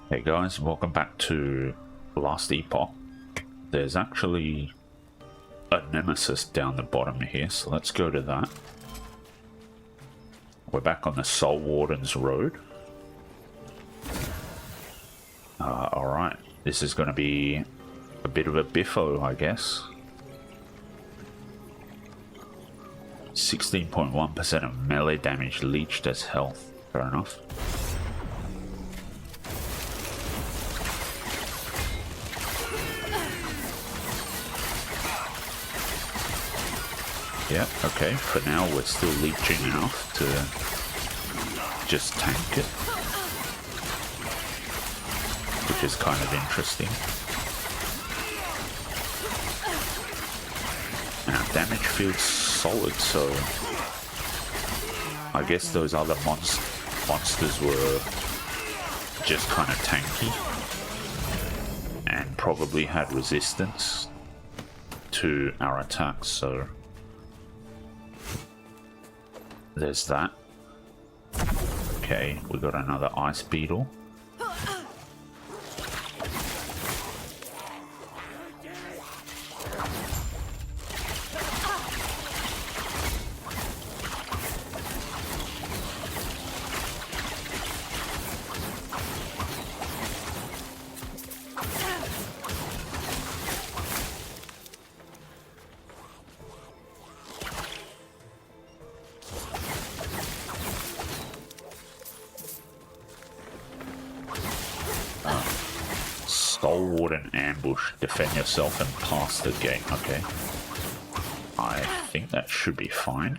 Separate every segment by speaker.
Speaker 1: Hey guys, welcome back to Last Epoch. There's actually a nemesis down the bottom here, so let's go to that. We're back on the Soul Warden's Road. Alright, this is going to be a bit of a biffo, I guess. 16.1% of melee damage leached as health. Fair enough. Yeah, okay, for now we're still leeching enough to just tank it, which is kind of interesting. And our damage feels solid, so I guess those other monsters were just kind of tanky and probably had resistance to our attacks, so there's that. Okay, we got another ice beetle. Soul Warden ambush. Defend yourself and pass the gate. Okay. I think that should be fine.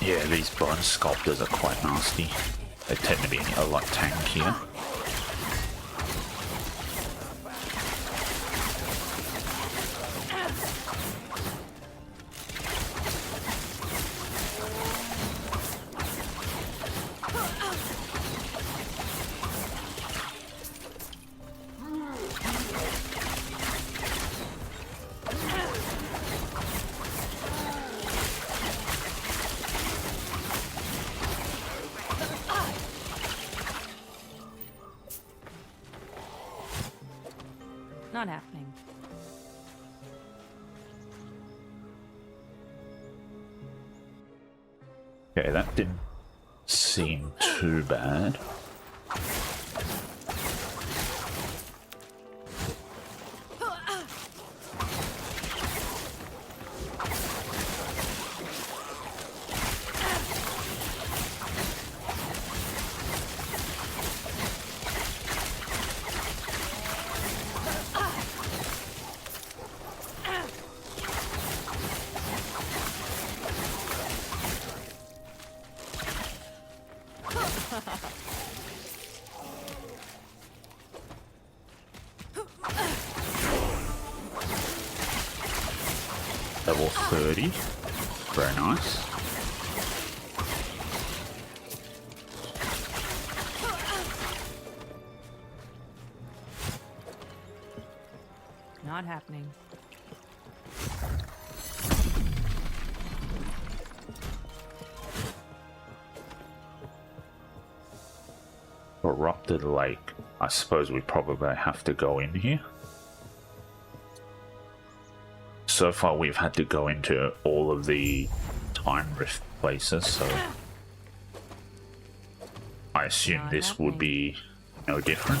Speaker 1: Yeah, these bronze sculptors are quite nasty. They tend to be a lot tankier.
Speaker 2: Not happening.
Speaker 1: Okay, that didn't seem too bad. Level 30. Very nice.
Speaker 2: Not happening.
Speaker 1: Corrupted Lake. I suppose we probably have to go in here. So far we've had to go into all of the time rift places, so I assume this would be no different.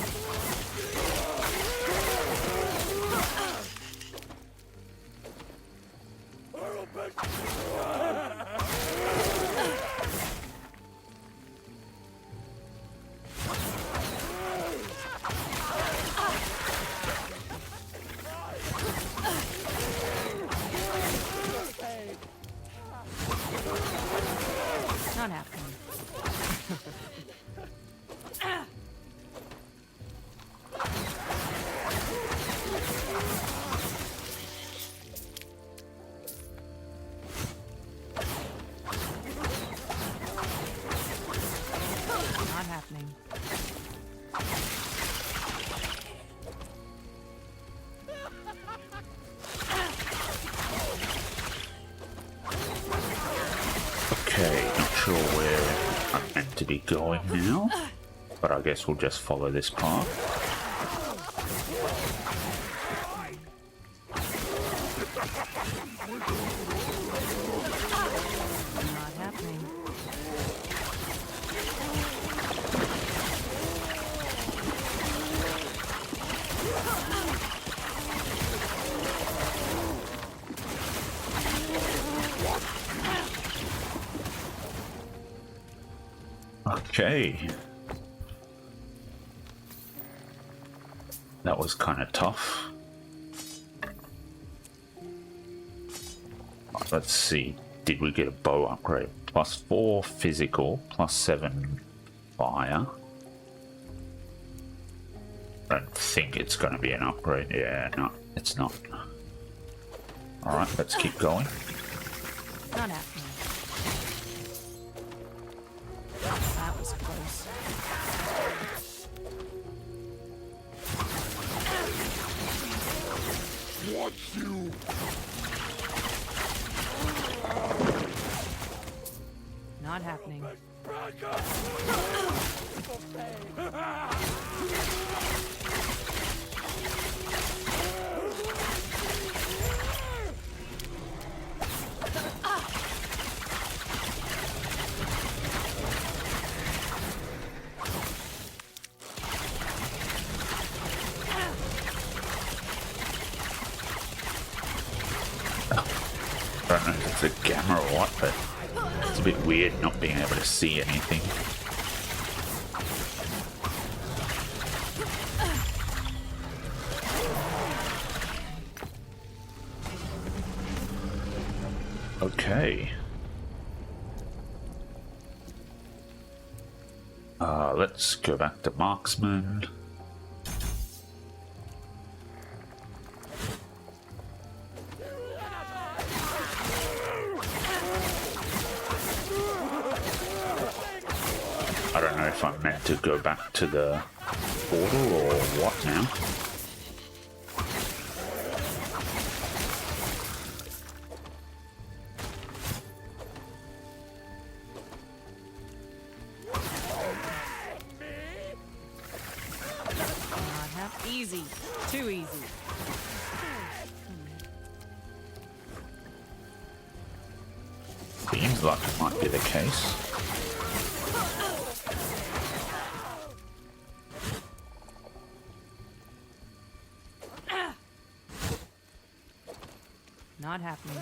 Speaker 1: Okay, not sure where I'm meant to be going now, but I guess we'll just follow this path.
Speaker 2: Not happening.
Speaker 1: Okay. That was kind of tough. Let's see. Did we get a bow upgrade? +4 physical, +7 fire. I don't think it's going to be an upgrade. Yeah, no, it's not. Alright, let's keep going.
Speaker 2: Not happening. That was close.
Speaker 3: Watch you!
Speaker 2: Not happening.
Speaker 1: I don't know if it's a gamma or what, but it's a bit weird not being able to see anything. Okay. Let's go back to marksman. I don't know if I'm meant to go back to the portal or what now.
Speaker 2: Easy. Too easy.
Speaker 1: Seems like it might be the case.
Speaker 2: Not happening.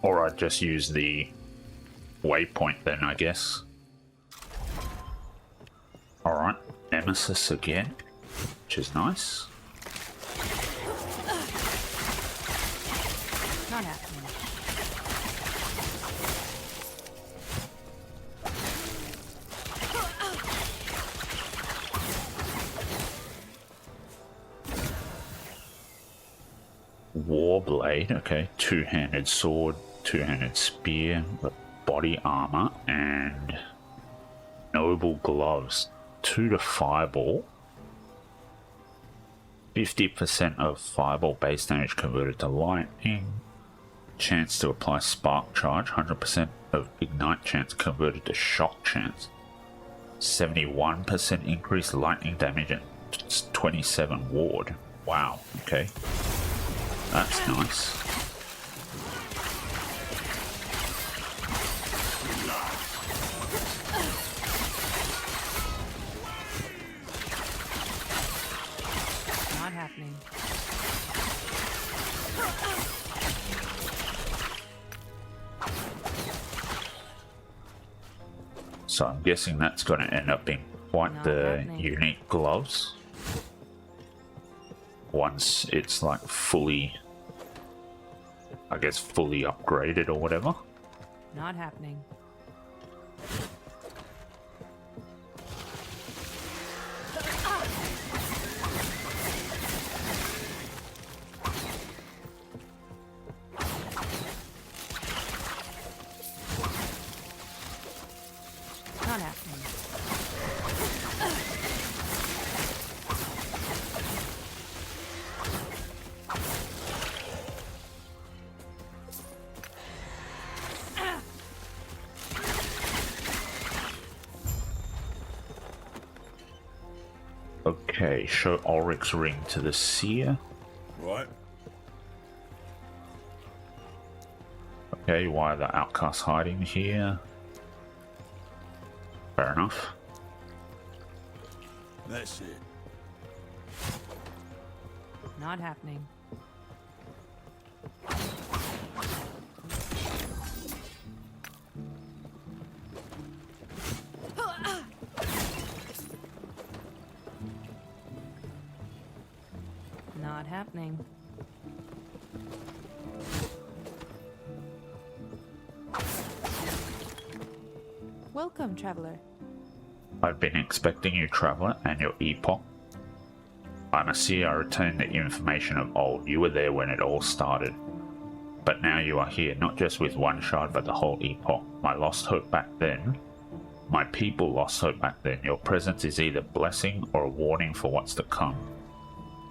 Speaker 1: Or I'd just use the waypoint then, I guess. Alright, Nemesis again, which is nice.
Speaker 2: Not happening.
Speaker 1: Warblade, okay, two-handed sword, two-handed spear, body armor, and noble gloves. 2 to fireball. 50% of fireball base damage converted to lightning. Chance to apply spark charge. 100% of ignite chance converted to shock chance. 71% increased lightning damage and 27 ward. Wow, okay. That's nice.
Speaker 2: Not happening.
Speaker 1: So I'm guessing that's going to end up being quite
Speaker 2: Not
Speaker 1: the
Speaker 2: happening.
Speaker 1: unique gloves. Once it's like fully, I guess fully upgraded or whatever.
Speaker 2: Not happening.
Speaker 1: Okay, show Ulrich's ring to the seer.
Speaker 3: Right.
Speaker 1: Okay, why are the outcasts hiding here? Fair enough.
Speaker 3: That's it.
Speaker 2: Not happening. Not happening. Welcome, traveler.
Speaker 1: I've been expecting you, traveler, and your epoch. I'm a seer. I returned the information of old. You were there when it all started. But now you are here, not just with one shard, but the whole epoch. My lost hope back then. My people lost hope back then. Your presence is either blessing or a warning for what's to come.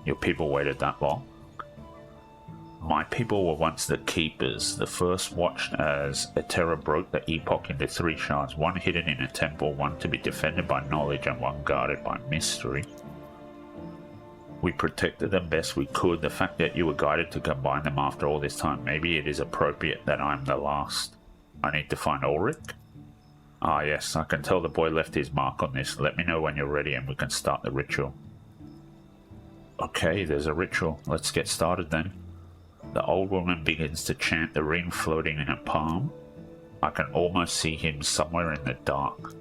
Speaker 1: Your people waited that long? My people were once the keepers. The first watched as Etera broke the epoch into 3 shards, one hidden in a temple, one to be defended by knowledge, and one guarded by mystery. We protected them best we could. The fact that you were guided to combine them after all this time, maybe it is appropriate that I'm the last. I need to find Ulrich? Ah yes, I can tell the boy left his mark on this. Let me know when you're ready and we can start the ritual. Okay, there's a ritual. Let's get started then. The old woman begins to chant, the ring floating in her palm. I can almost see him somewhere in the dark.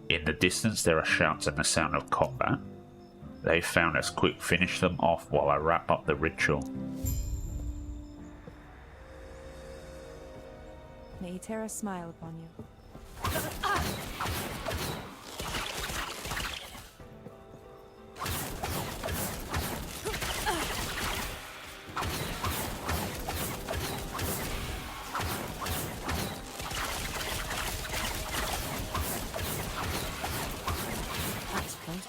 Speaker 1: In the distance there are shouts and the sound of combat. They found us. Quick, finish them off while I wrap up the ritual.
Speaker 4: May Terra smile upon you.
Speaker 2: That's close.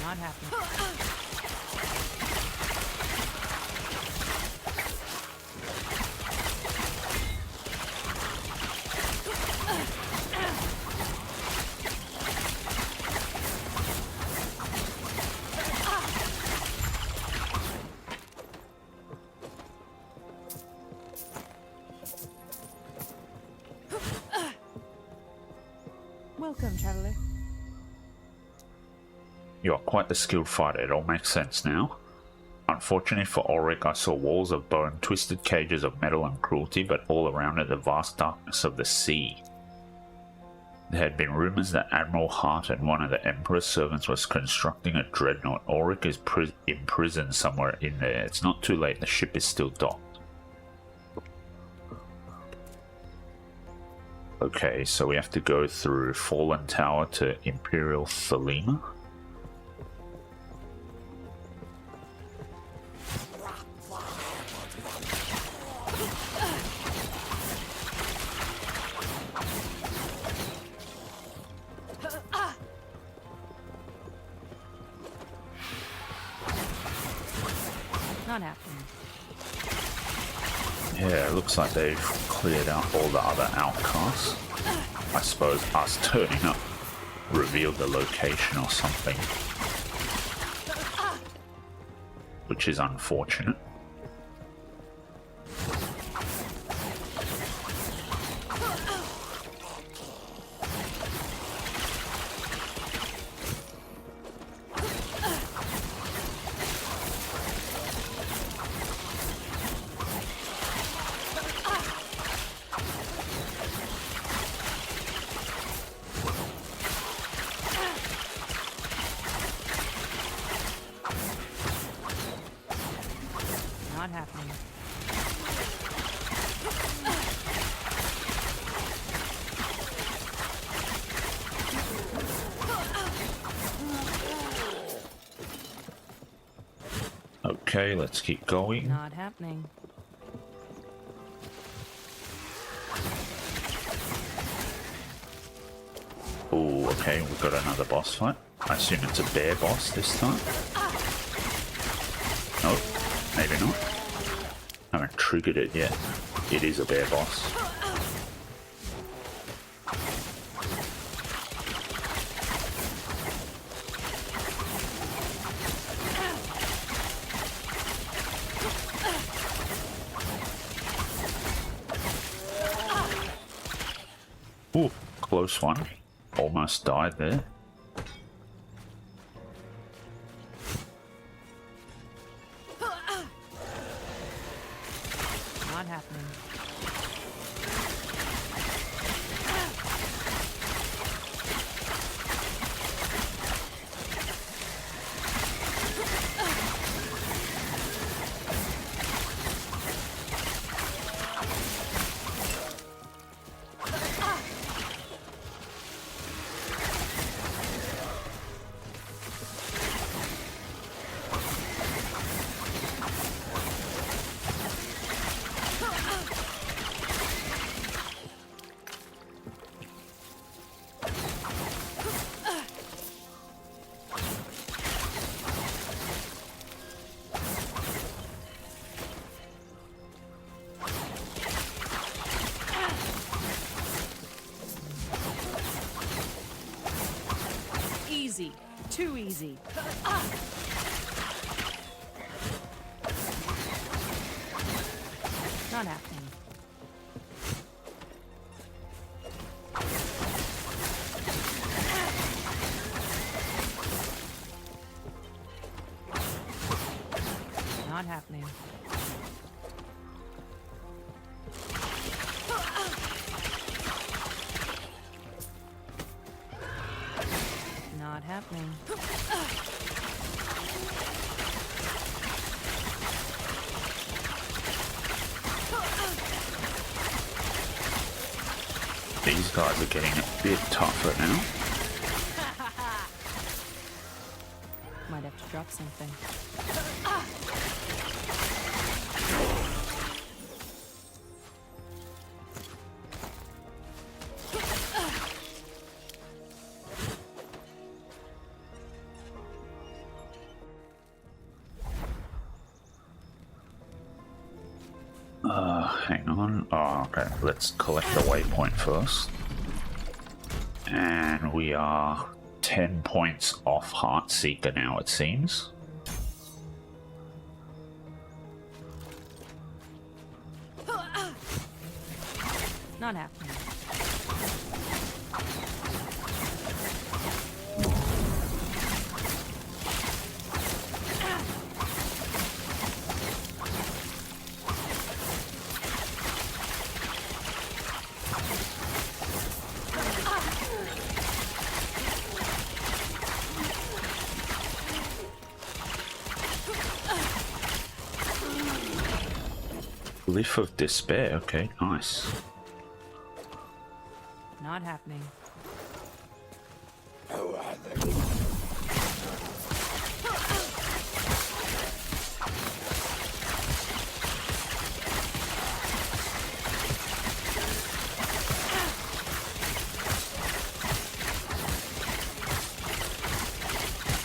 Speaker 2: Not happening.
Speaker 4: Welcome, traveler.
Speaker 1: You are quite the skilled fighter. It all makes sense now. Unfortunately for Ulrich, I saw walls of bone, twisted cages of metal and cruelty, but all around it the vast darkness of the sea. There had been rumors that Admiral Harton, one of the Emperor's servants, was constructing a dreadnought. Ulrich is imprisoned somewhere in there. It's not too late. The ship is still docked. Okay, so we have to go through Fallen Tower to Imperial Thelema.
Speaker 2: Not happening.
Speaker 1: Yeah, it looks like they've cleared out all the other outcasts. I suppose us turning up revealed the location or something, which is unfortunate.
Speaker 2: Not happening.
Speaker 1: Okay, let's keep going.
Speaker 2: Not happening.
Speaker 1: Oh, okay, we've got another boss fight. I assume it's a bear boss this time. Nope, maybe not. I haven't triggered it yet. It is a bear boss. Ooh, close one. Almost died there.
Speaker 2: Not happening. Easy. Too easy. Not happening. Not happening. Not happening.
Speaker 1: These guys are getting a bit tougher now.
Speaker 2: Might have to drop something.
Speaker 1: Hang on. Oh, okay. Let's collect the waypoint first. And we are 10 points off Heartseeker now, it seems.
Speaker 2: Not happening.
Speaker 1: Leaf of Despair. Okay, nice.
Speaker 2: Not happening.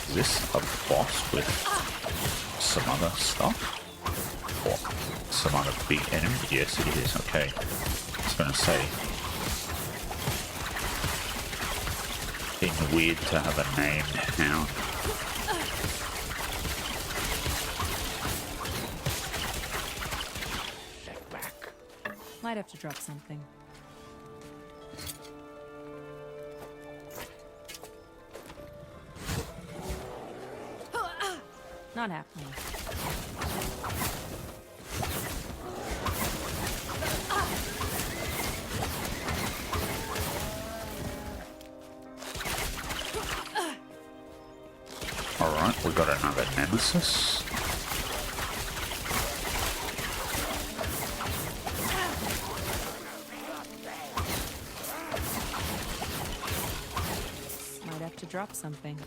Speaker 1: Is this a boss with some other stuff? Or some other big enemy? Yes, it is. Okay. I was going to say. Being weird to have a name now.
Speaker 2: Might have to drop something. Not happening.
Speaker 1: Alright, we got another nemesis.
Speaker 2: Might have to drop something.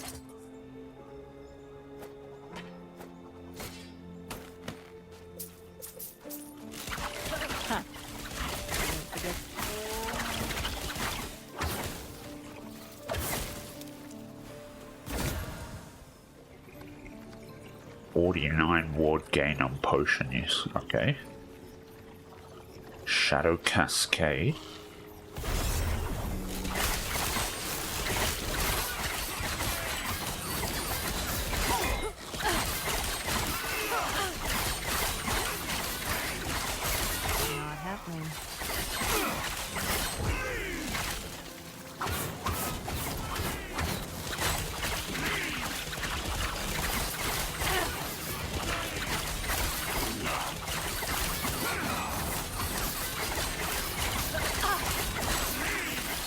Speaker 1: 49 ward gain on potion use. Okay. Shadow Cascade.
Speaker 2: Not happening.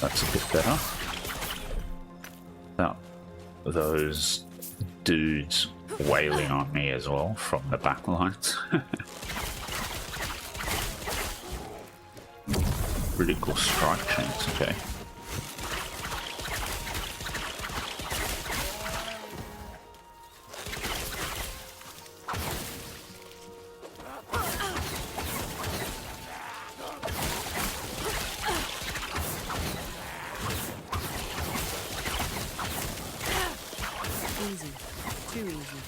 Speaker 1: That's a bit better. Now, those dudes wailing on me as well from the back lines. Critical strike chance, okay.
Speaker 2: Easy. Too easy.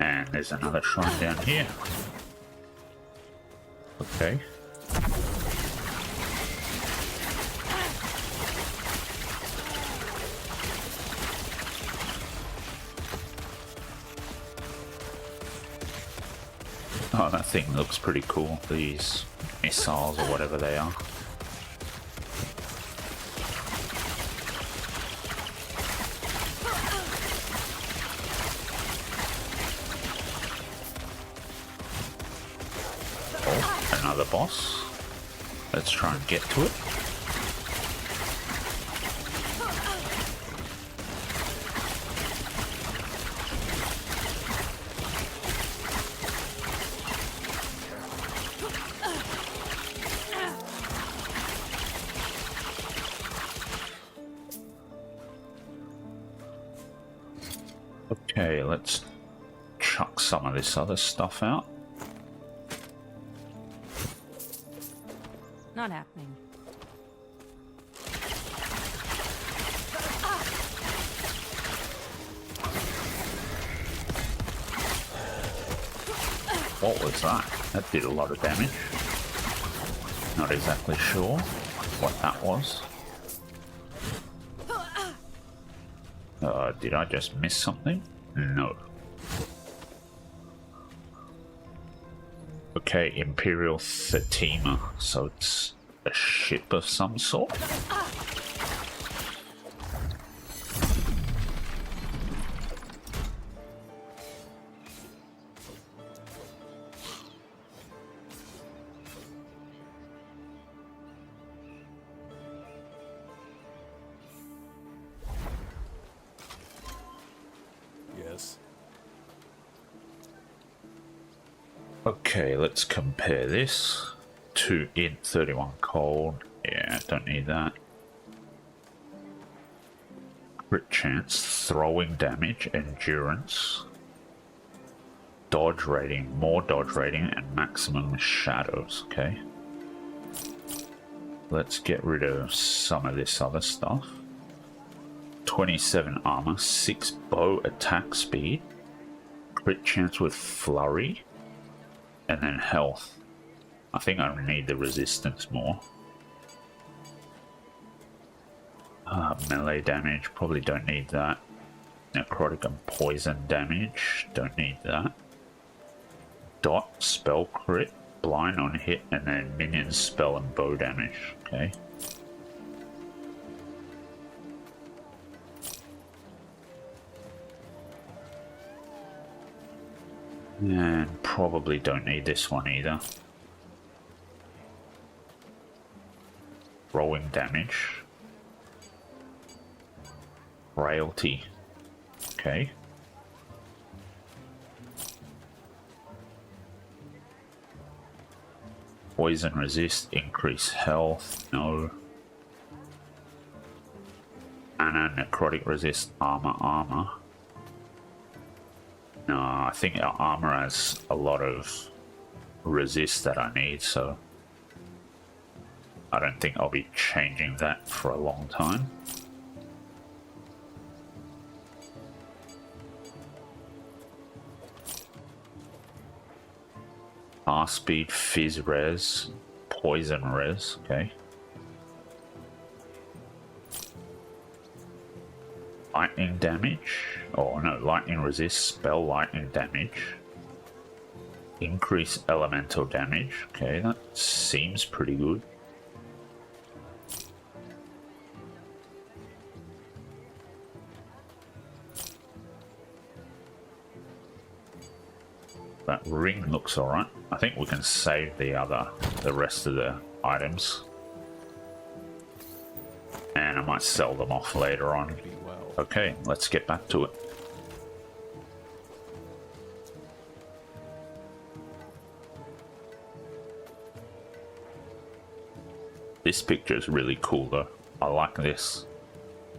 Speaker 1: And there's another shrine down here. Okay. Oh, that thing looks pretty cool. These missiles or whatever they are. Oh, another boss. Let's try and get to it. Okay, let's chuck some of this other stuff out.
Speaker 2: Not happening.
Speaker 1: What was that? That did a lot of damage. Not exactly sure what that was. Did I just miss something? No. Okay, Imperial Fatima. So it's a ship of some sort?
Speaker 3: Yes.
Speaker 1: Okay, let's compare this to Int 31 Cold. Yeah, don't need that. Crit chance, throwing damage, endurance, dodge rating, more dodge rating, and maximum shadows. Okay. Let's get rid of some of this other stuff. 27 armor, 6 bow attack speed, crit chance with flurry, and then health. I think I need the resistance more. Melee damage, probably don't need that. Necrotic and poison damage, don't need that. Dot, spell crit, blind on hit, and then minion spell and bow damage. Okay. And probably don't need this one either. Rolling damage. Frailty. Okay. Poison resist, increase health. No. And a necrotic resist armor. No, I think our armor has a lot of resist that I need, so I don't think I'll be changing that for a long time. Fast speed, fizz res, poison res, okay. Lightning damage, oh no, lightning resist, spell lightning damage. Increase elemental damage, okay, that seems pretty good. That ring looks alright. I think we can save the rest of the items. And I might sell them off later on. Okay, let's get back to it. This picture is really cool though. I like this.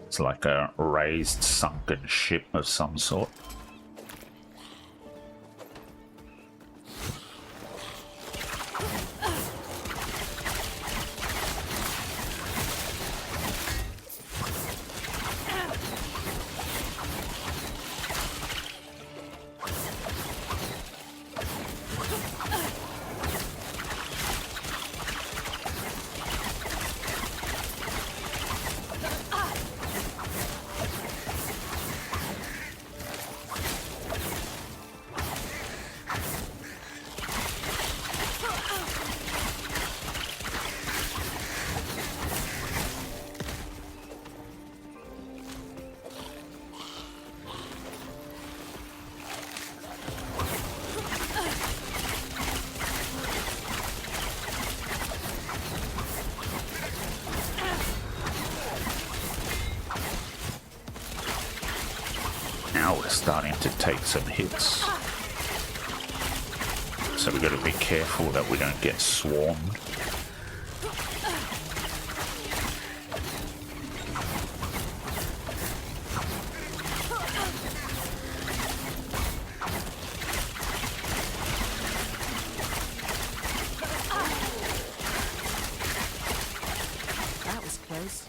Speaker 1: It's like a raised sunken ship of some sort. Now we're starting to take some hits. So we've got to be careful that we don't get swarmed.
Speaker 2: That was close.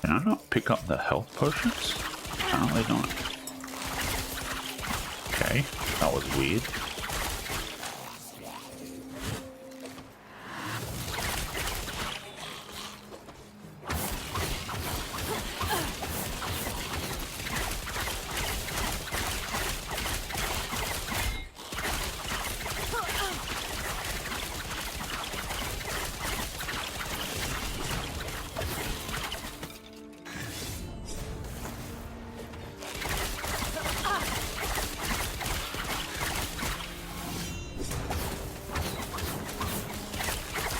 Speaker 1: Can I not pick up the health potions? Apparently not. Okay, that was weird.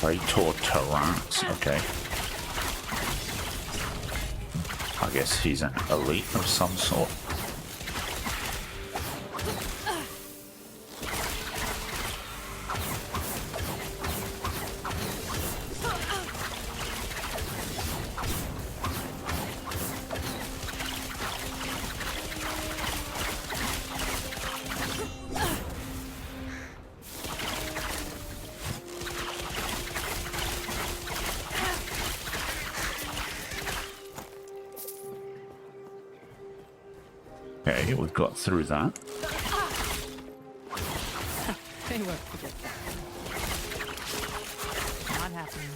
Speaker 1: Praetor Tyrannus, okay. I guess he's an elite of some sort. Okay, we've got through that.
Speaker 2: They won't forget that. Not happening.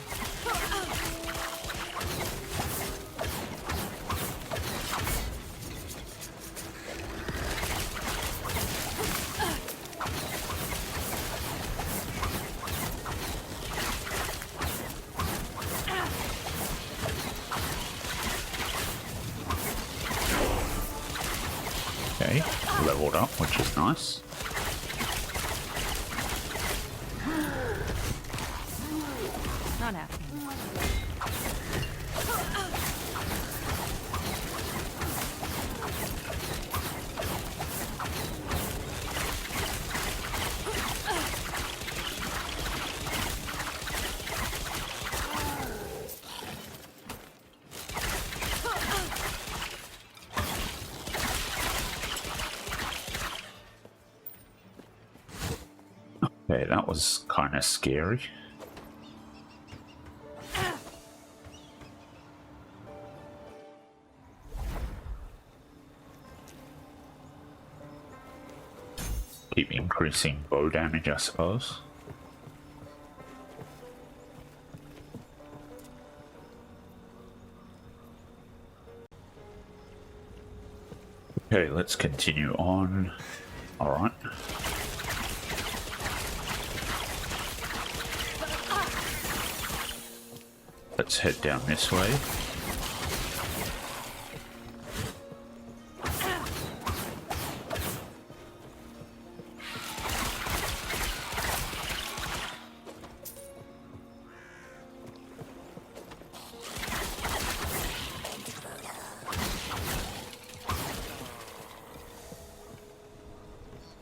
Speaker 1: Okay, leveled up, which is nice.
Speaker 2: Not happening.
Speaker 1: Okay, that was kind of scary. Keep increasing bow damage, I suppose. Okay, let's continue on. Alright. Let's head down this way.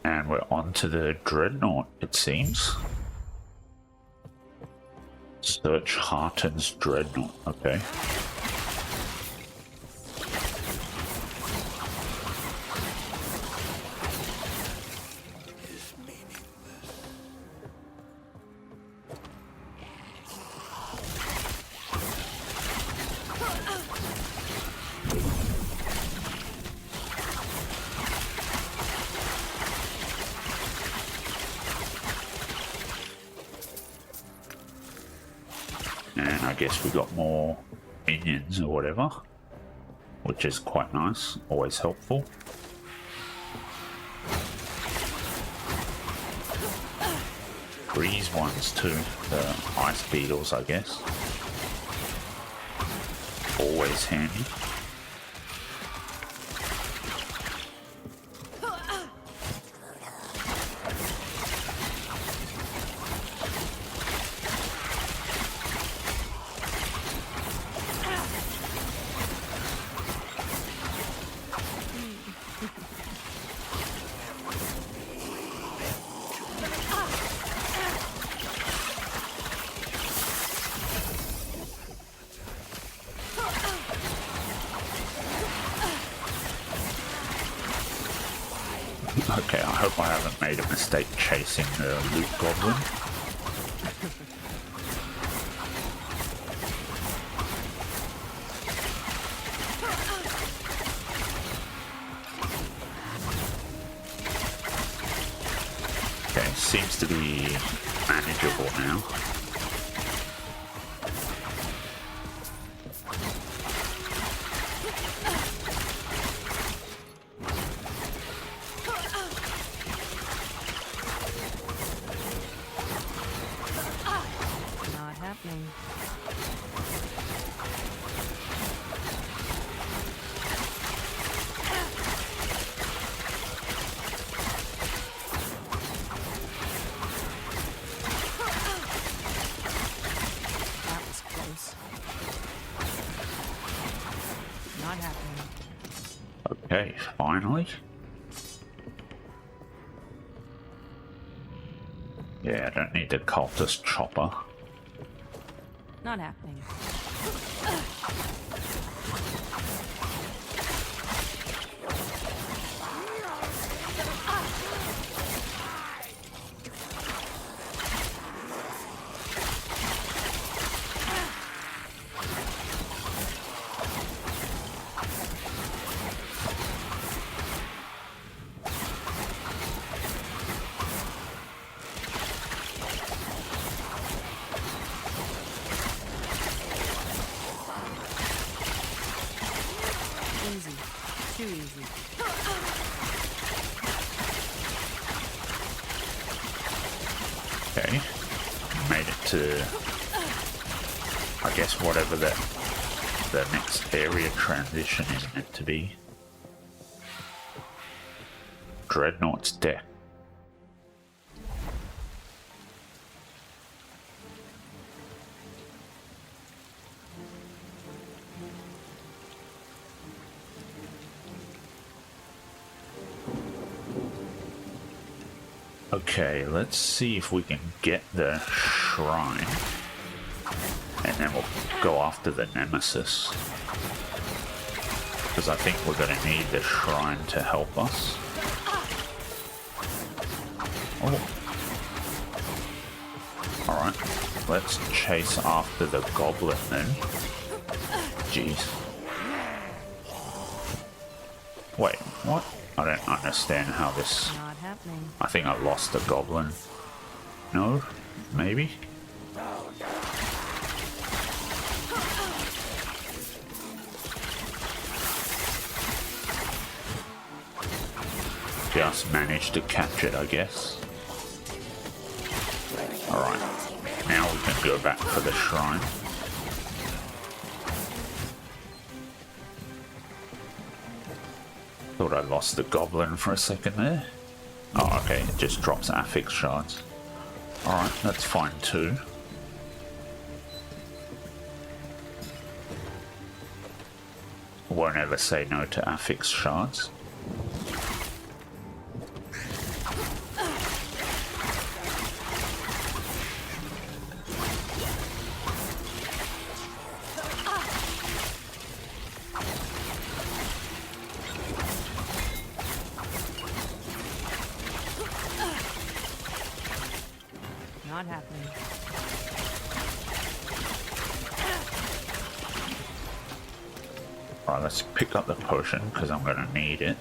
Speaker 1: And we're on to the Dreadnought, it seems. Search Harton's Dreadnought, okay. And I guess we got more minions or whatever, which is quite nice, always helpful. Breeze ones too, the ice beetles, I guess. Always handy. Okay, I hope I haven't made a mistake chasing the loot goblin. Okay, seems to be manageable now.
Speaker 2: Not happening. That was close. Not happening.
Speaker 1: Okay, finally. Yeah, I don't need the cultist chopper.
Speaker 2: Not happening. Easy. Too easy.
Speaker 1: Okay, made it to, I guess, whatever the next area transition is meant to be. Dreadnought's deck. Okay, let's see if we can get the shrine, and then we'll go after the nemesis, because I think we're going to need the shrine to help us. Oh, Alright, let's chase after the goblin then. Jeez. Wait, what? I don't understand how this...
Speaker 2: Not happening.
Speaker 1: I think I lost the goblin. No? Maybe? Just managed to catch it, I guess. Alright, now we can go back for the shrine. Thought I lost the goblin for a second there. Oh, okay, it just drops affix shards. Alright, that's fine too. Won't ever say no to affix shards.
Speaker 2: Not happening.
Speaker 1: Alright, let's pick up the potion because I'm going to need it.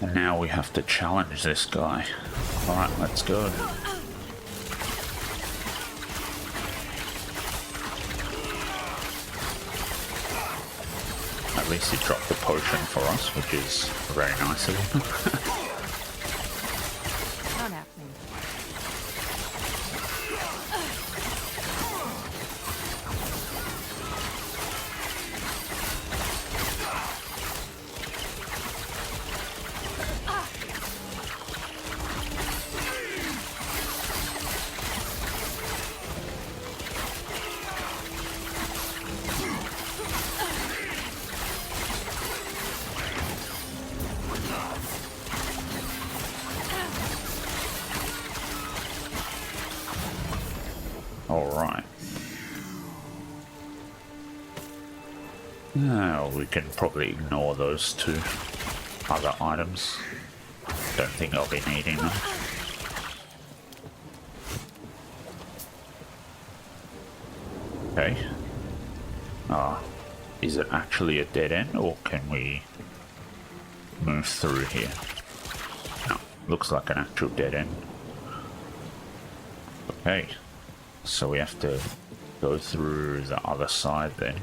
Speaker 1: And now we have to challenge this guy. Alright, let's go. At least he dropped the potion for us, which is very nice of him.
Speaker 2: Not happening.
Speaker 1: Alright. Now we can probably ignore those two other items. Don't think I'll be needing them. Okay. Is it actually a dead end or can we move through here? No, looks like an actual dead end. Okay. So we have to go through the other side then.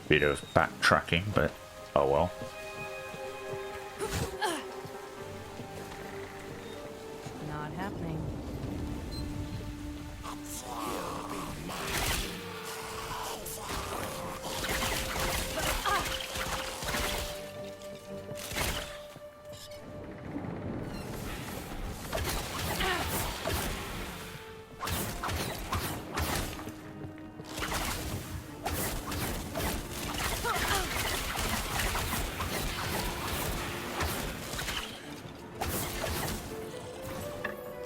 Speaker 1: Bit of backtracking, but oh well.
Speaker 2: Not happening.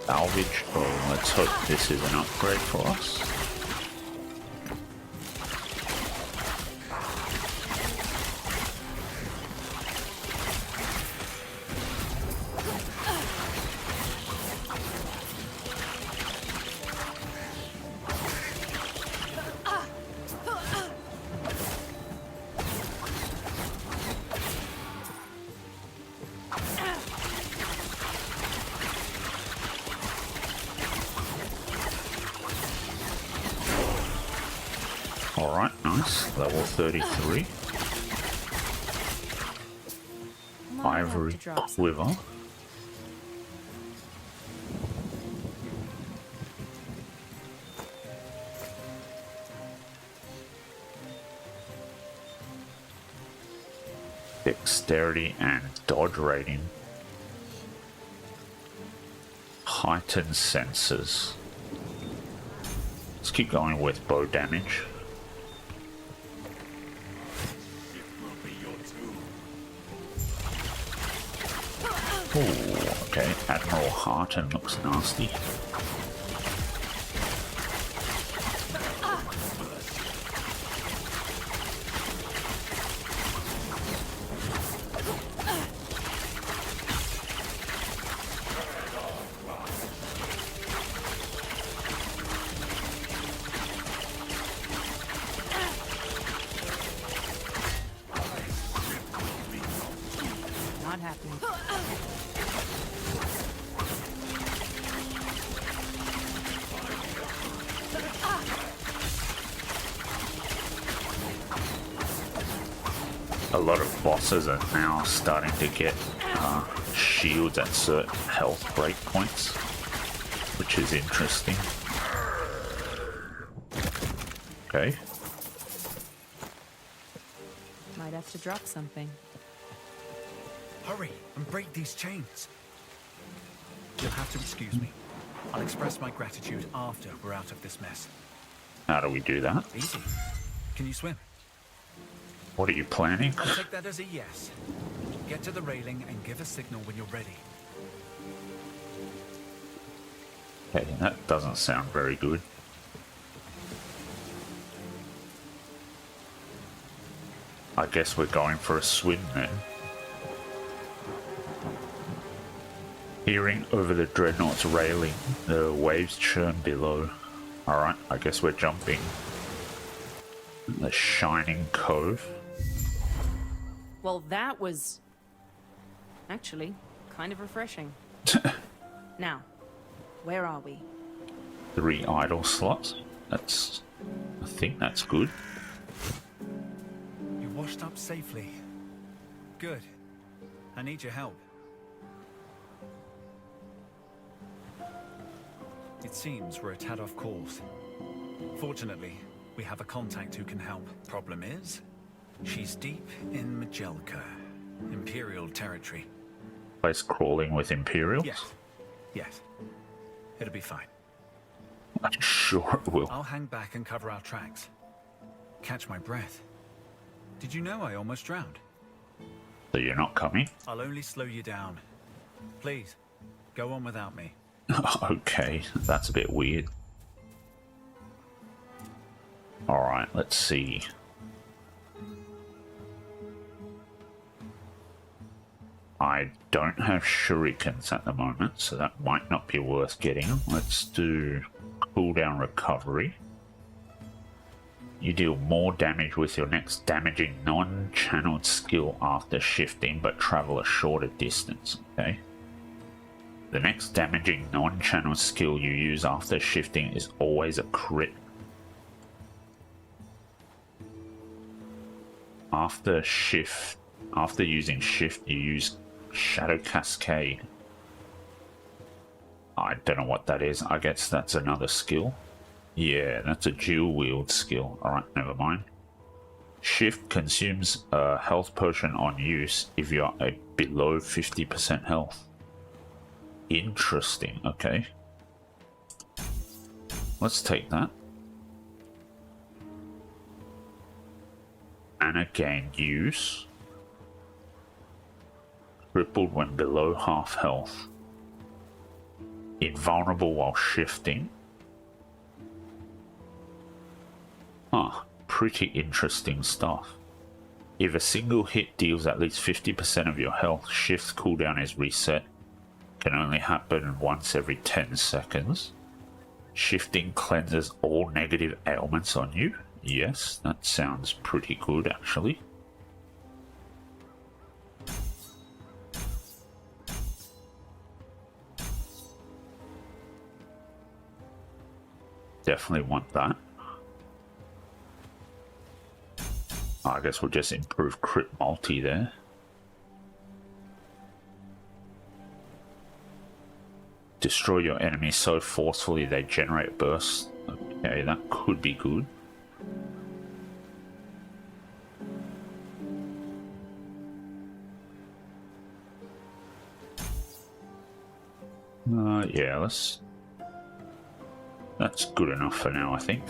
Speaker 1: Salvage. Oh, let's hope this is an upgrade for us. Alright, nice. Level 33.
Speaker 2: Might have
Speaker 1: Ivory
Speaker 2: to drop some.
Speaker 1: quiver. Dexterity and dodge rating. Heightened sensors. Let's keep going with bow damage. Ooh, okay. Admiral Harton looks nasty. a lot of bosses are now starting to get shields at certain health breakpoints, which is interesting. Okay.
Speaker 2: Might have to drop something.
Speaker 3: Hurry and break these chains. You'll have to excuse me. I'll express my gratitude after we're out of this mess.
Speaker 1: How do we do that?
Speaker 3: Easy. Can you swim?
Speaker 1: What are you planning?
Speaker 3: I'll take that as a yes. Get to the railing and give a signal when you're ready.
Speaker 1: Okay, that doesn't sound very good. I guess we're going for a swim then. Peering over the dreadnought's railing, the waves churn below. Alright, I guess we're jumping. The Shining Cove.
Speaker 2: Well, that was actually kind of refreshing. Now, where are we?
Speaker 1: 3 idle slots. I think that's good.
Speaker 3: You washed up safely. Good. I need your help. It seems we're a tad off course. Fortunately, we have a contact who can help. Problem is, she's deep in Majelka, Imperial territory.
Speaker 1: Place crawling with Imperials?
Speaker 3: Yes. It'll be fine.
Speaker 1: I'm sure it will.
Speaker 3: I'll hang back and cover our tracks. Catch my breath. Did you know I almost drowned?
Speaker 1: So you're not coming?
Speaker 3: I'll only slow you down. Please, go on without me.
Speaker 1: Okay, that's a bit weird. Alright, let's see. I don't have shurikens at the moment, so that might not be worth getting. Let's do cooldown recovery. You deal more damage with your next damaging non-channeled skill after shifting, but travel a shorter distance, okay? The next damaging non-channel skill you use after shifting is always a crit. After using shift, you use Shadow Cascade. I don't know what that is. I guess that's another skill. Yeah, that's a dual wield skill. Alright, never mind. Shift consumes a health potion on use if you are below 50% health. Interesting, okay. Let's take that. Mana gain use. Crippled when below half health. Invulnerable while shifting. Huh, pretty interesting stuff. If a single hit deals at least 50% of your health, shift's cooldown is reset. Can only happen once every 10 seconds. Shifting cleanses all negative ailments on you. Yes, that sounds pretty good actually. Definitely want that. I guess we'll just improve crit multi there. Destroy your enemy so forcefully they generate bursts. Okay, that could be good. Yeah, that's good enough for now, I think.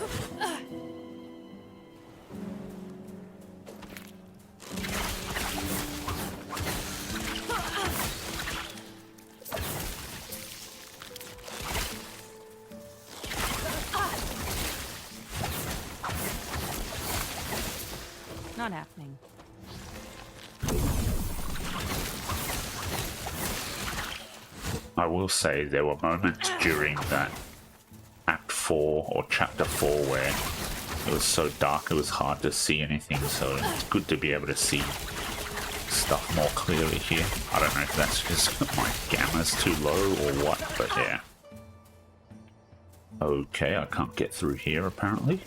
Speaker 2: Not happening.
Speaker 1: I will say there were moments during that Act 4 or Chapter 4 where it was so dark it was hard to see anything, so it's good to be able to see stuff more clearly here. I don't know if that's just my gamma's too low or what, but yeah. Okay, I can't get through here apparently.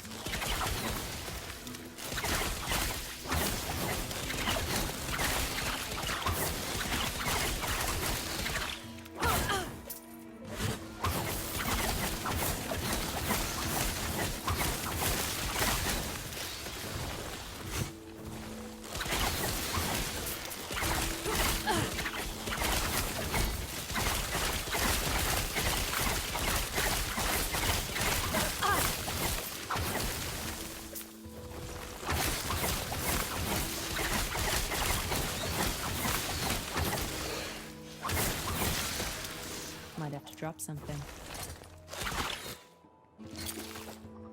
Speaker 2: drop something.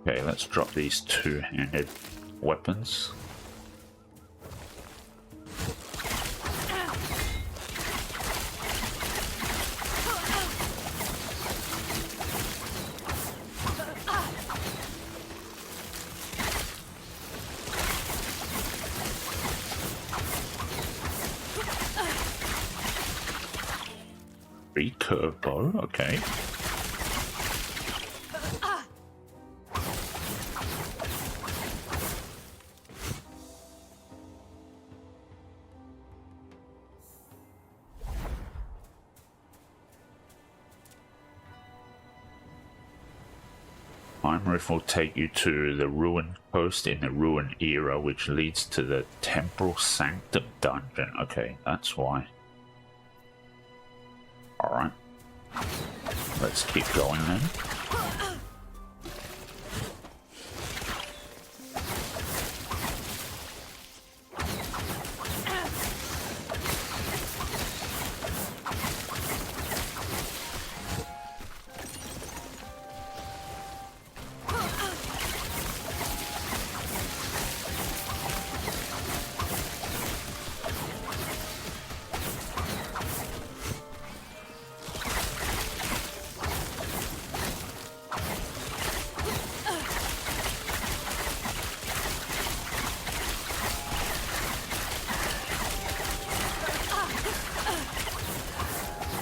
Speaker 1: Okay, let's drop these two-handed weapons. Recurve bow, okay. Time Rift will take you to the Ruined Coast in the Ruin era, which leads to the Temporal Sanctum dungeon. Okay, that's why. Alright. Let's keep going then.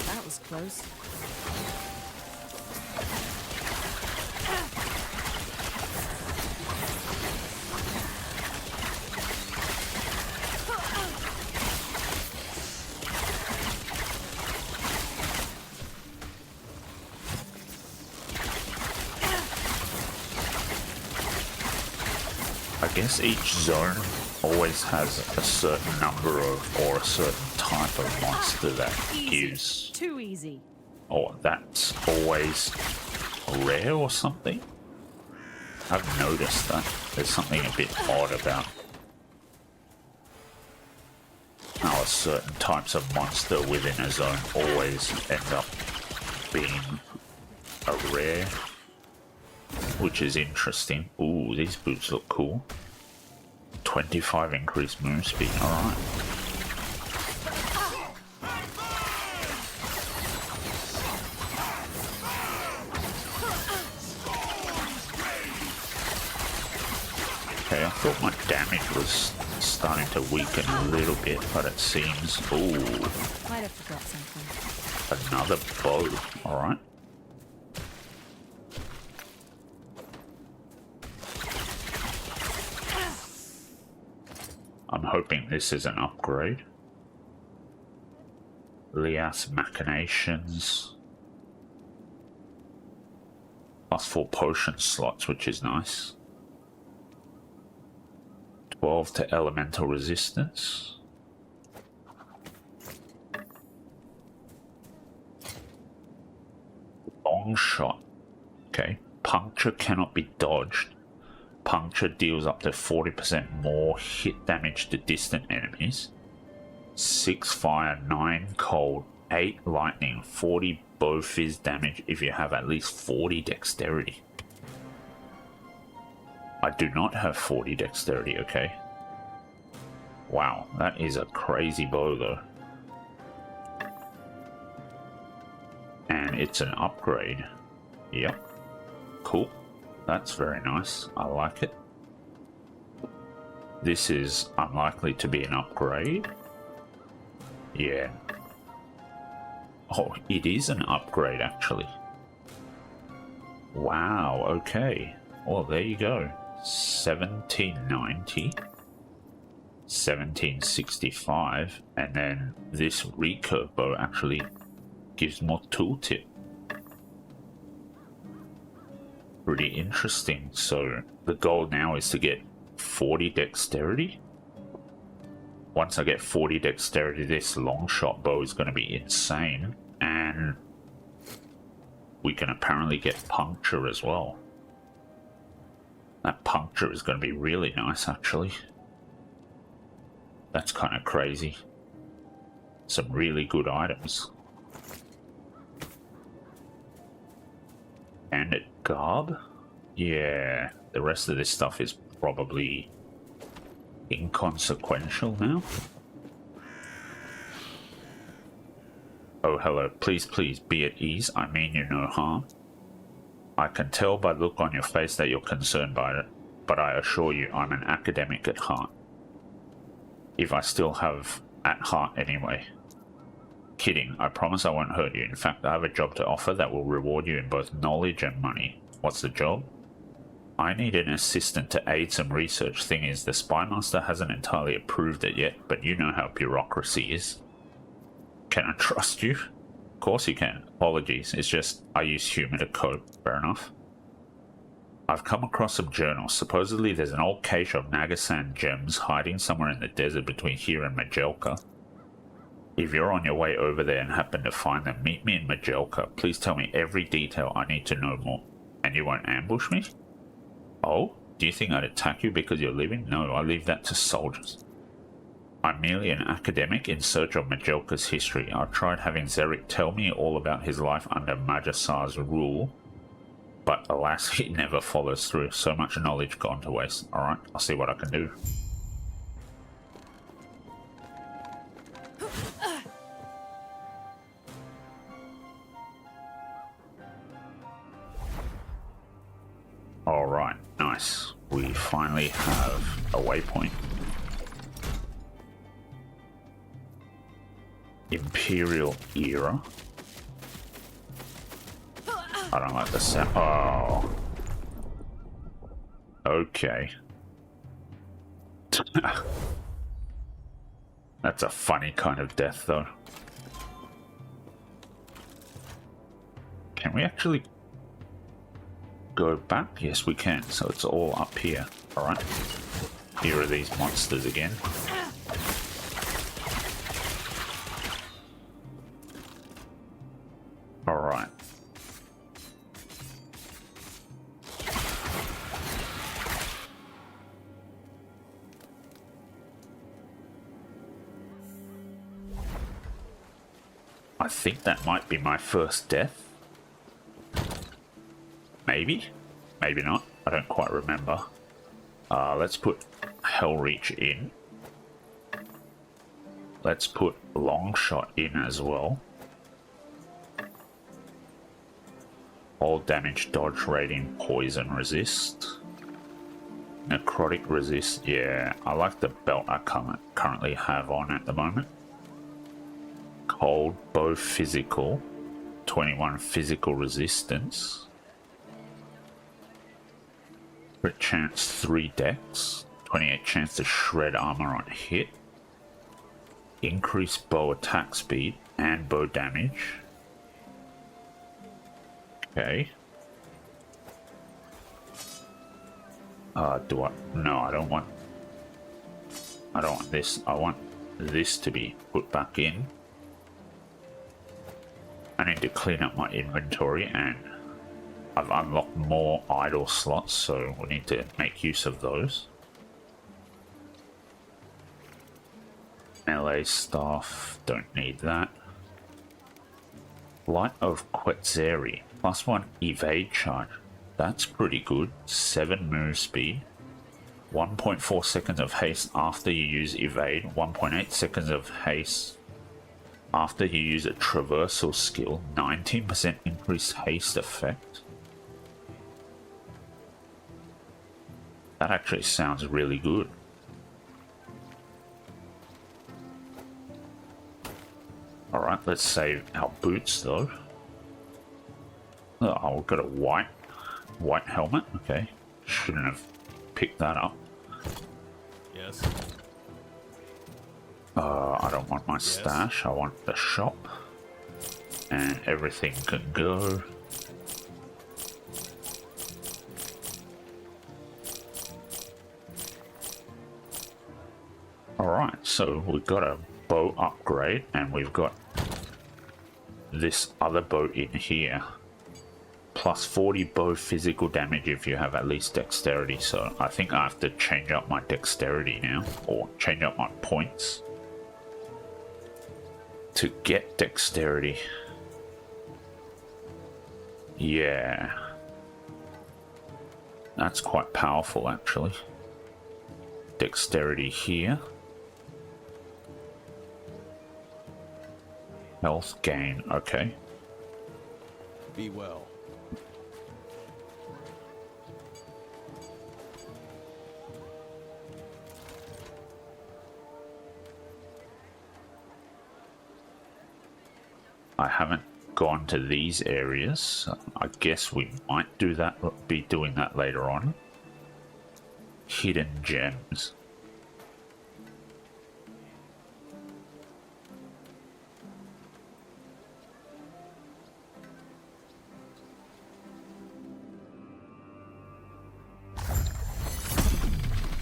Speaker 2: That was close.
Speaker 1: I guess each zone always has a certain number of, or a certain type of monster that gives.
Speaker 2: Too easy.
Speaker 1: Oh, that's always rare or something? I've noticed that. There's something a bit odd about how certain types of monster within a zone always end up being a rare, which is interesting. Ooh, these boots look cool. 25 increased move speed, alright. Okay, I thought my damage was starting to weaken a little bit, but it seems... Ooh,
Speaker 2: Might have forgot something.
Speaker 1: another bow, alright. I'm hoping this is an upgrade. Lias Machinations. +4 potion slots, which is nice. 12 to elemental resistance. Long shot. Okay. Puncture cannot be dodged. Puncture deals up to 40% more hit damage to distant enemies. 6 fire, 9 cold, 8 lightning, 40 bow fizz damage if you have at least 40 dexterity. I do not have 40 dexterity, okay. Wow, that is a crazy bow though. And it's an upgrade. Yep. Cool. That's very nice. I like it. This is unlikely to be an upgrade. Yeah. Oh, it is an upgrade actually. Wow, okay. Well, there you go. 1790. 1765. And then this recurve bow actually gives more tooltip. Pretty interesting. So the goal now is to get 40 dexterity. Once I get 40 dexterity, this long shot bow is going to be insane. And we can apparently get puncture as well. That puncture is going to be really nice actually. That's kind of crazy. Some really good items. Bandit garb? Yeah, the rest of this stuff is probably inconsequential now. Oh, hello. Please, please, be at ease. I mean you no harm. I can tell by the look on your face that you're concerned by it, but I assure you I'm an academic at heart. If I still have at heart anyway. Kidding, I promise I won't hurt you. In fact, I have a job to offer that will reward you in both knowledge and money. What's the job? I need an assistant to aid some research. Thing is, the Spymaster hasn't entirely approved it yet, but you know how bureaucracy is. Can I trust you? Of course you can. Apologies, it's just I use humor to cope. Fair enough. I've come across some journals. Supposedly there's an old cache of Nagasan gems hiding somewhere in the desert between here and Majelka. If you're on your way over there and happen to find them, meet me in Majelka. Please tell me every detail I need to know more. And you won't ambush me? Oh? Do you think I'd attack you because you're leaving? No, I leave that to soldiers. I'm merely an academic in search of Majelka's history. I've tried having Xeric tell me all about his life under Majasar's rule, but alas, he never follows through. So much knowledge gone to waste. Alright, I'll see what I can do. Alright, nice. We finally have a waypoint. Imperial era. I don't like the sound. Oh. Okay. That's a funny kind of death, though. Can we actually go back? Yes, we can. So it's all up here. Alright. Here are these monsters again. Alright. I think that might be my first death. Maybe? Maybe not. I don't quite remember. Let's put Hellreach in. Let's put Longshot in as well. All damage, dodge rating, poison resist. Necrotic resist. Yeah, I like the belt I currently have on at the moment. Cold bow physical. 21 physical resistance. Crit chance 3 dex. 28 chance to shred armor on hit. Increase bow attack speed and bow damage. Okay. Do I? No, I don't want this. I want this to be put back in. I need to clean up my inventory, and I've unlocked more idle slots, so we need to make use of those. Melee staff, don't need that. Light of Quetzeri, +1 evade charge. That's pretty good. 7 move speed. 1.4 seconds of haste after you use evade. 1.8 seconds of haste after you use a traversal skill. 19% increased haste effect. That actually sounds really good. Alright, let's save our boots though. Oh, we've got a white helmet. Okay, shouldn't have picked that up.
Speaker 5: Yes.
Speaker 1: I don't want my stash. I want the shop, and everything can go. Alright, so we've got a bow upgrade, and we've got this other bow in here. Plus 40 bow physical damage if you have at least dexterity, so I think I have to change up my dexterity now, or change up my points to get dexterity. Yeah, That's quite powerful, actually. Dexterity here. Health gain, okay.
Speaker 5: Be well.
Speaker 1: I haven't gone to these areas. I guess we might do that, be doing that later on. Hidden gems.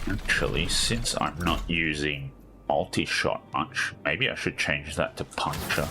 Speaker 1: Actually, since I'm not using multi-shot much, maybe I should change that to puncture.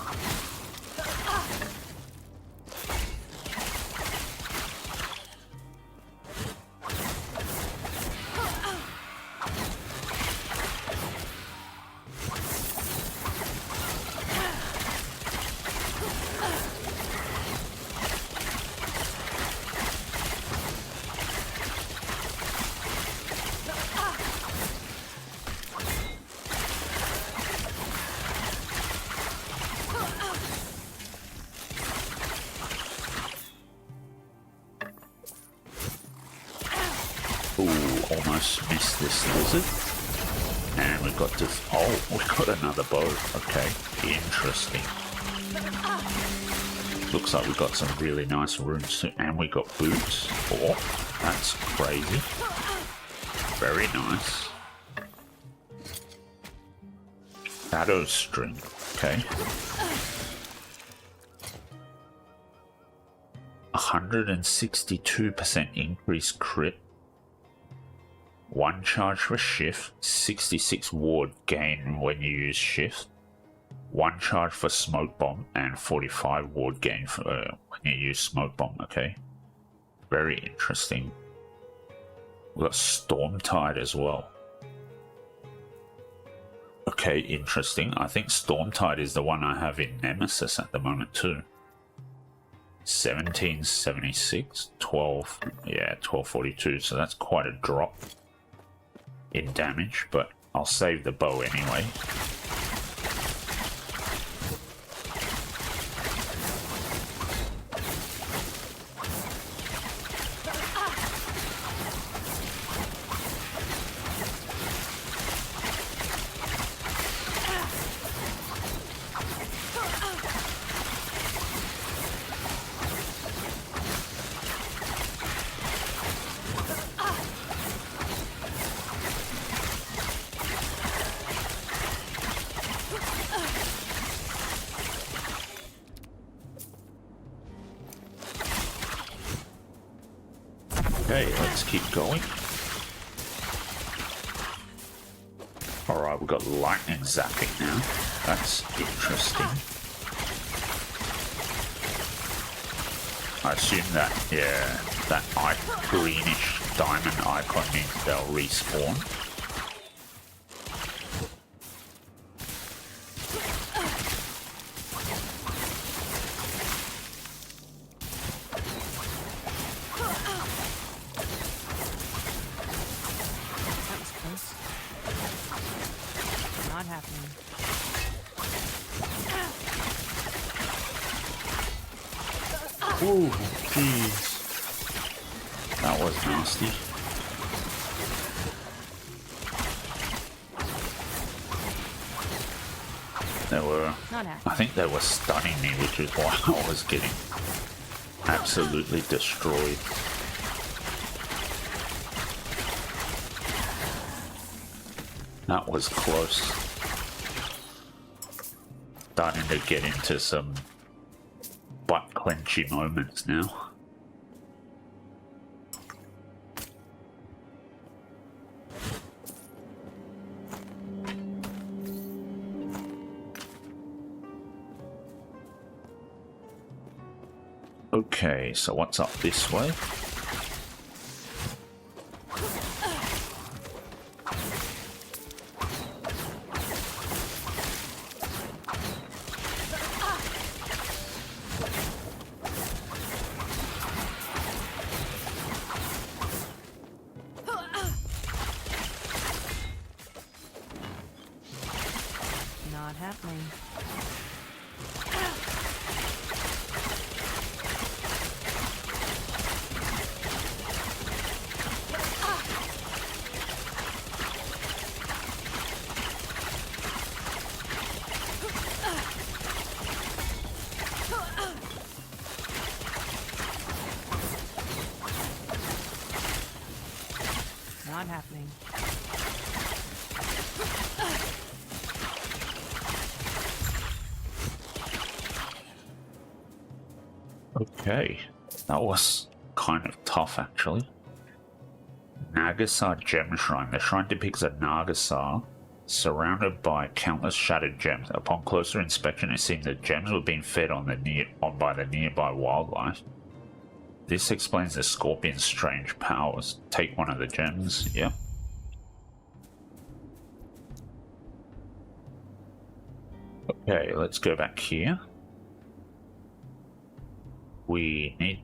Speaker 1: Ooh, almost missed this lizard. And we got this. Oh, we got another bow. Okay, interesting. Looks like we got some really nice runes too. And we got boots. Oh, that's crazy. Very nice. Shadow string. Okay. 162% increase crit. 1 charge for shift, 66 ward gain when you use shift, 1 charge for smoke bomb, and 45 ward gain for, when you use smoke bomb. Okay, very interesting. We got storm tide as well. Okay, interesting. I think storm tide is the one I have in Nemesis at the moment too. 1776, 12, yeah, 1242. So that's quite a drop in damage, but I'll save the bow anyway. Okay, let's keep going. Alright, we've got lightning zapping now. That's interesting. I assume that, yeah, that greenish diamond icon means they'll respawn.
Speaker 2: Not happening.
Speaker 1: Ooh, jeez. That was nasty. They were,
Speaker 2: Not happening.
Speaker 1: I think they were stunning me, which is why I was getting absolutely destroyed. That was close. Starting to get into some butt clenchy moments now. Okay, so what's up this way?
Speaker 2: Not happening.
Speaker 1: Okay, that was kind of tough actually. Nagasar Gem Shrine. The shrine depicts a Nagasar surrounded by countless shattered gems. Upon closer inspection, it seems that gems were being fed on by the nearby wildlife. This explains the scorpion's strange powers. Take one of the gems. Yep. Okay, let's go back here. We need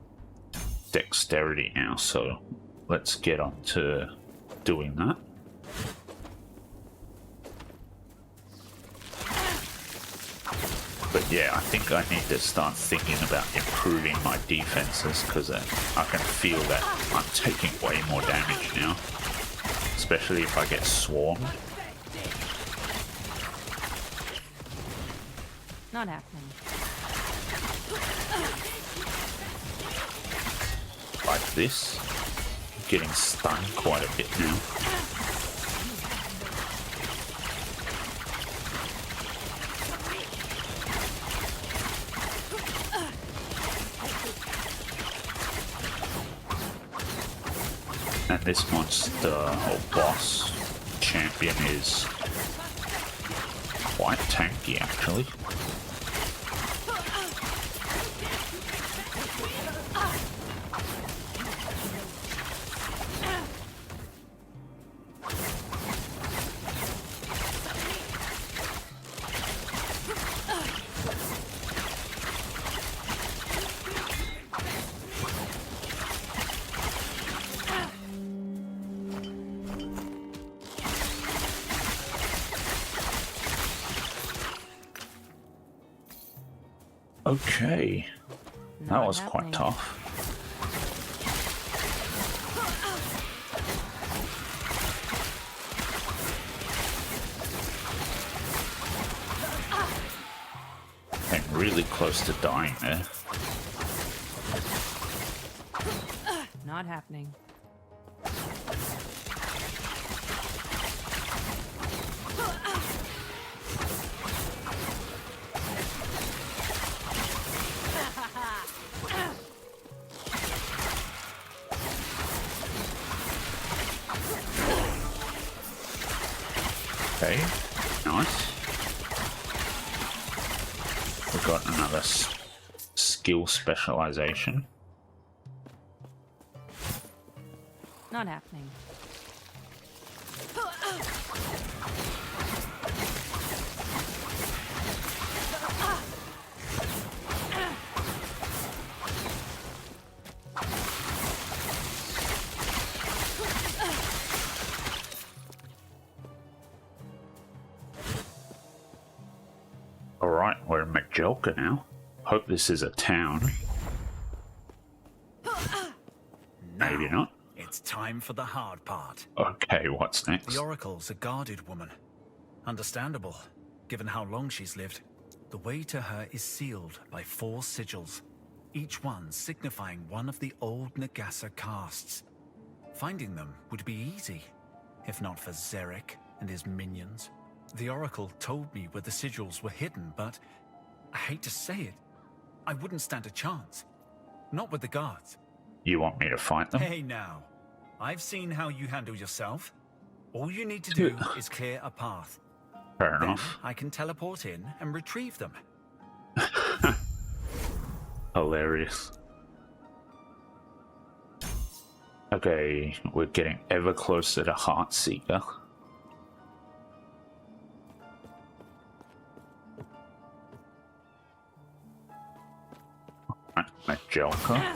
Speaker 1: dexterity now, so let's get on to doing that. But yeah, I think I need to start thinking about improving my defenses because I can feel that I'm taking way more damage now, especially if I get swarmed.
Speaker 2: Not happening.
Speaker 1: Like this. I'm getting stunned quite a bit now. And this monster, or boss, champion is quite tanky actually. Okay, that
Speaker 2: Not
Speaker 1: was quite
Speaker 2: happening.
Speaker 1: tough. I'm really close to dying there.
Speaker 2: Not happening.
Speaker 1: Okay, nice. We've got another skill specialization.
Speaker 2: Not happening.
Speaker 1: Alright, we're in Majelka now. Hope this is a town. Maybe not.
Speaker 3: It's time for the hard part.
Speaker 1: Okay, what's next?
Speaker 3: The Oracle's a guarded woman. Understandable, given how long she's lived. The way to her is sealed by 4 sigils, each one signifying one of the old Nagasa castes. Finding them would be easy, if not for Zarek and his minions. The Oracle told me where the sigils were hidden, but I hate to say it, I wouldn't stand a chance. Not with the guards.
Speaker 1: You want me to fight them?
Speaker 3: Hey now, I've seen how you handle yourself. All you need to do is clear a path.
Speaker 1: Fair
Speaker 3: Then
Speaker 1: enough.
Speaker 3: I can teleport in and retrieve them.
Speaker 1: Hilarious. Okay, we're getting ever closer to Heartseeker. Majelka.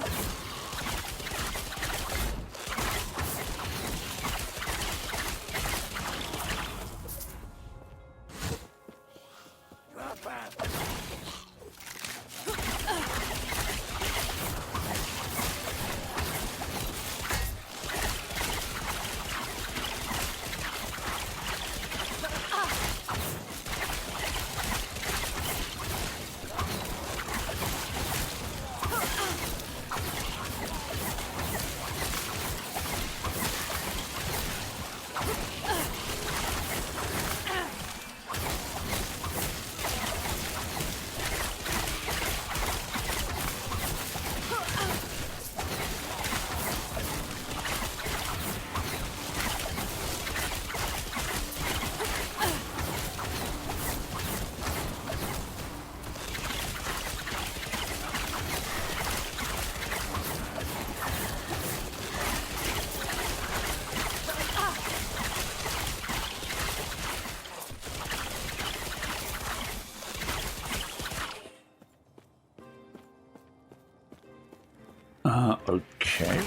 Speaker 1: Okay.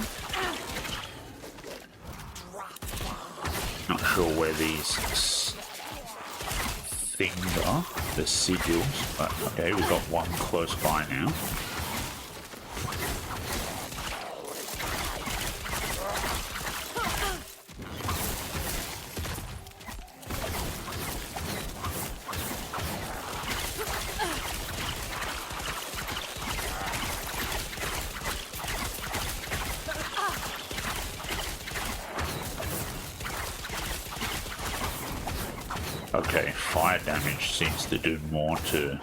Speaker 1: Not sure where these things are, the sigils, but okay, we've got one close by now. Okay, fire damage seems to do more to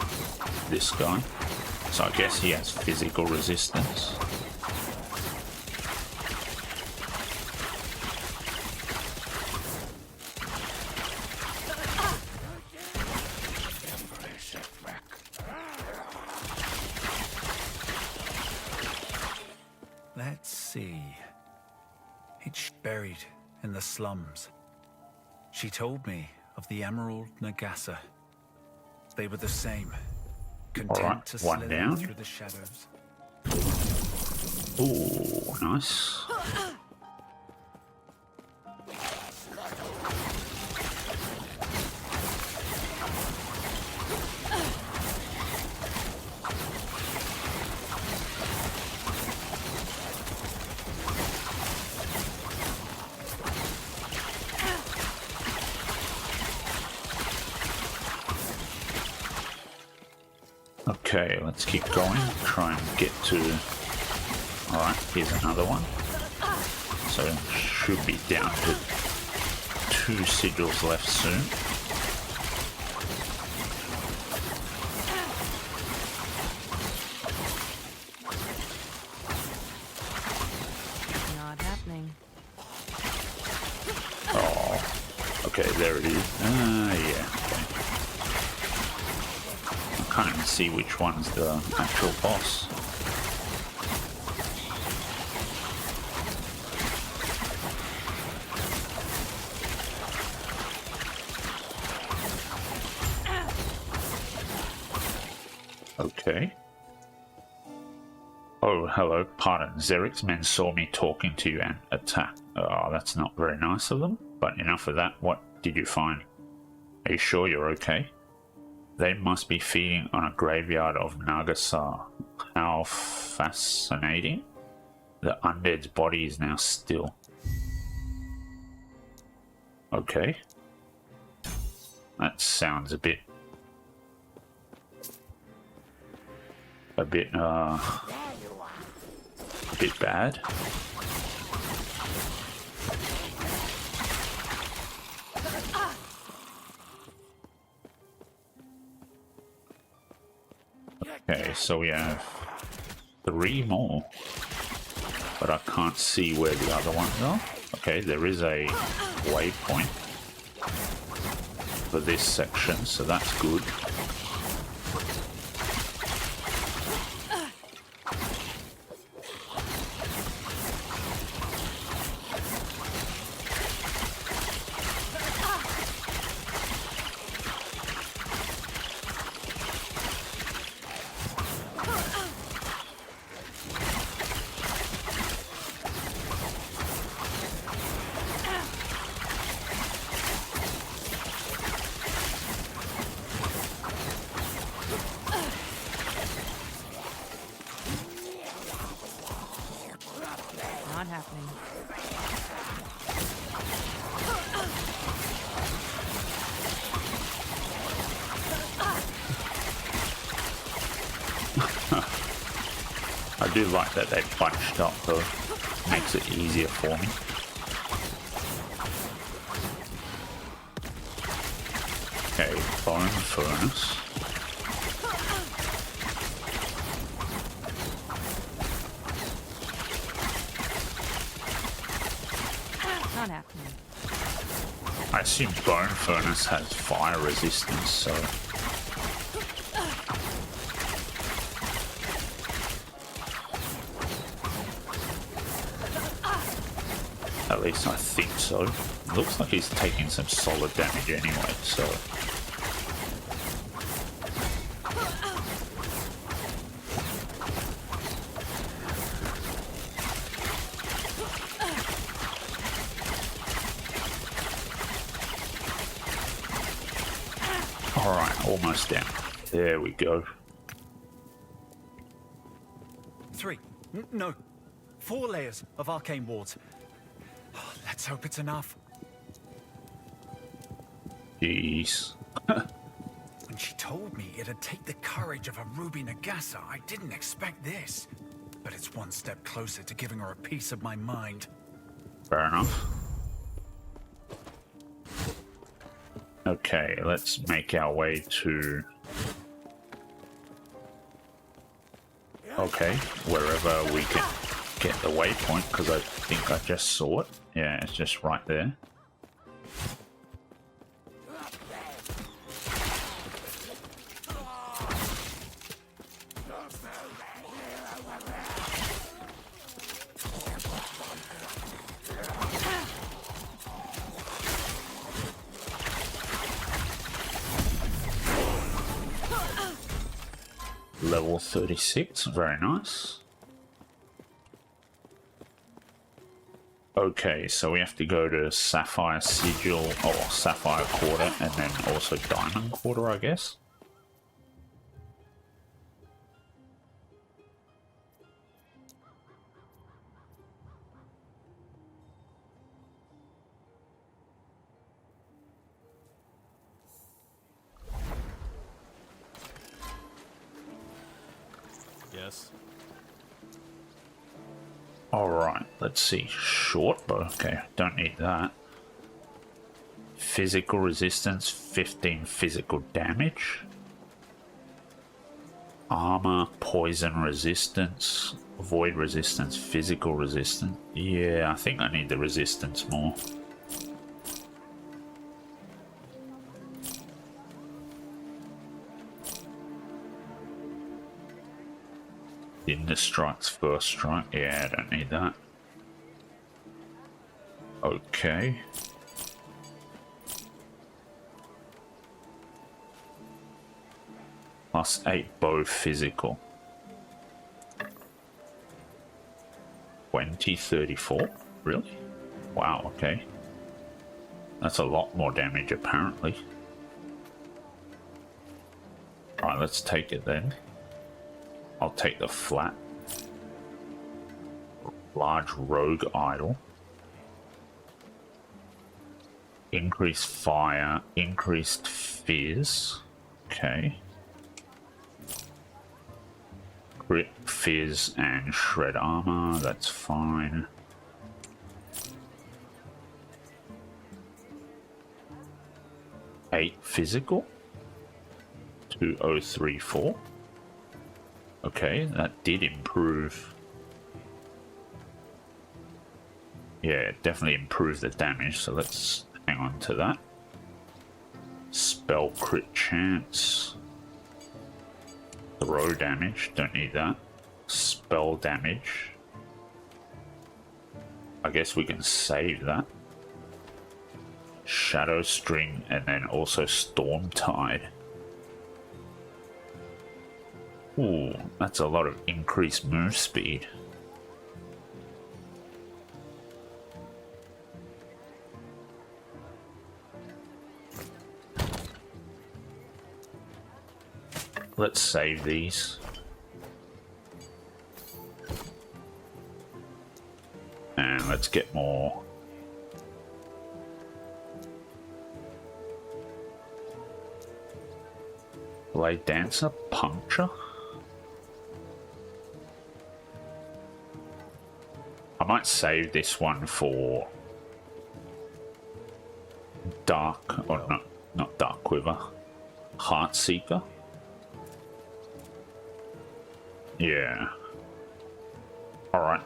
Speaker 1: this guy. So I guess he has physical resistance.
Speaker 3: Let's see. It's buried in the slums. She told me of the Emerald Nagasa. They were the same, content
Speaker 1: Alright,
Speaker 3: to
Speaker 1: one
Speaker 3: slither
Speaker 1: down.
Speaker 3: through the shadows.
Speaker 1: Ooh, nice. Okay, let's keep going. Try and get to... Alright, here's another one. So should be down to 2 sigils left soon.
Speaker 2: Not happening.
Speaker 1: Oh, okay, there it is. Yeah, okay. I can't even see which one's the actual boss. Okay. Oh, hello, pardon. Zerik's men saw me talking to you and attacked. Oh, that's not very nice of them. But enough of that. What did you find? Are you sure you're okay? They must be feeding on a graveyard of Nagasa. How fascinating. The undead's body is now still. Okay. That sounds a bit bad. Okay, so we have 3 more, but I can't see where the other ones are. Okay, there is a waypoint for this section, so that's good.
Speaker 2: Not happening.
Speaker 1: I do like that they bunched up though. Makes it easier for me. Okay, bone furnace.
Speaker 2: Not happening.
Speaker 1: I assume bone furnace has fire resistance, so... At least I think so. Looks like he's taking some solid damage anyway, so... almost down. There we go.
Speaker 3: 3. No. 4 layers of arcane wards. Oh, let's hope it's enough.
Speaker 1: Jeez.
Speaker 3: When she told me it'd take the courage of a Ruby Nagasa, I didn't expect this. But it's one step closer to giving her a piece of my mind.
Speaker 1: Fair enough. Okay, let's make our way to... Okay, wherever we can get the waypoint, because I think I just saw it. Yeah, it's just right there. Level 36, very nice. Okay, so we have to go to Sapphire Sigil, or Sapphire Quarter, and then also Diamond Quarter, I guess.
Speaker 5: Yes.
Speaker 1: Alright, let's see. Short bow. Okay, don't need that. Physical resistance, 15 physical damage. Armor, poison resistance, void resistance, physical resistance. Yeah, I think I need the resistance more. In the strikes, first strike. Yeah, I don't need that. Okay. Plus 8 bow physical. 2034? Really? Wow, okay. That's a lot more damage apparently. Alright, let's take it then. I'll take the flat. Large rogue idol. Increased fire, increased fizz. Okay. Crit, fizz, and shred armor, that's fine. Eight physical. 2034. Okay, that did improve. Yeah, it definitely improved the damage, so let's hang on to that. Spell crit chance. Throw damage, don't need that. Spell damage. I guess we can save that. Shadow string, and then also storm tide. Ooh, that's a lot of increased move speed. Let's save these. And let's get more. Blade Dancer, Puncture. I might save this one for Dark, or not Dark Quiver, Heartseeker. Yeah. Alright.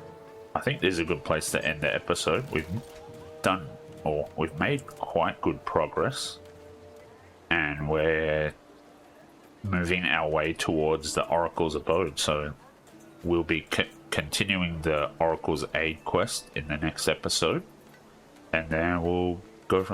Speaker 1: I think this is a good place to end the episode. We've done, or we've made quite good progress. And we're moving our way towards the Oracle's Abode. So we'll be continuing the Oracle's Aid quest in the next episode. And then we'll go from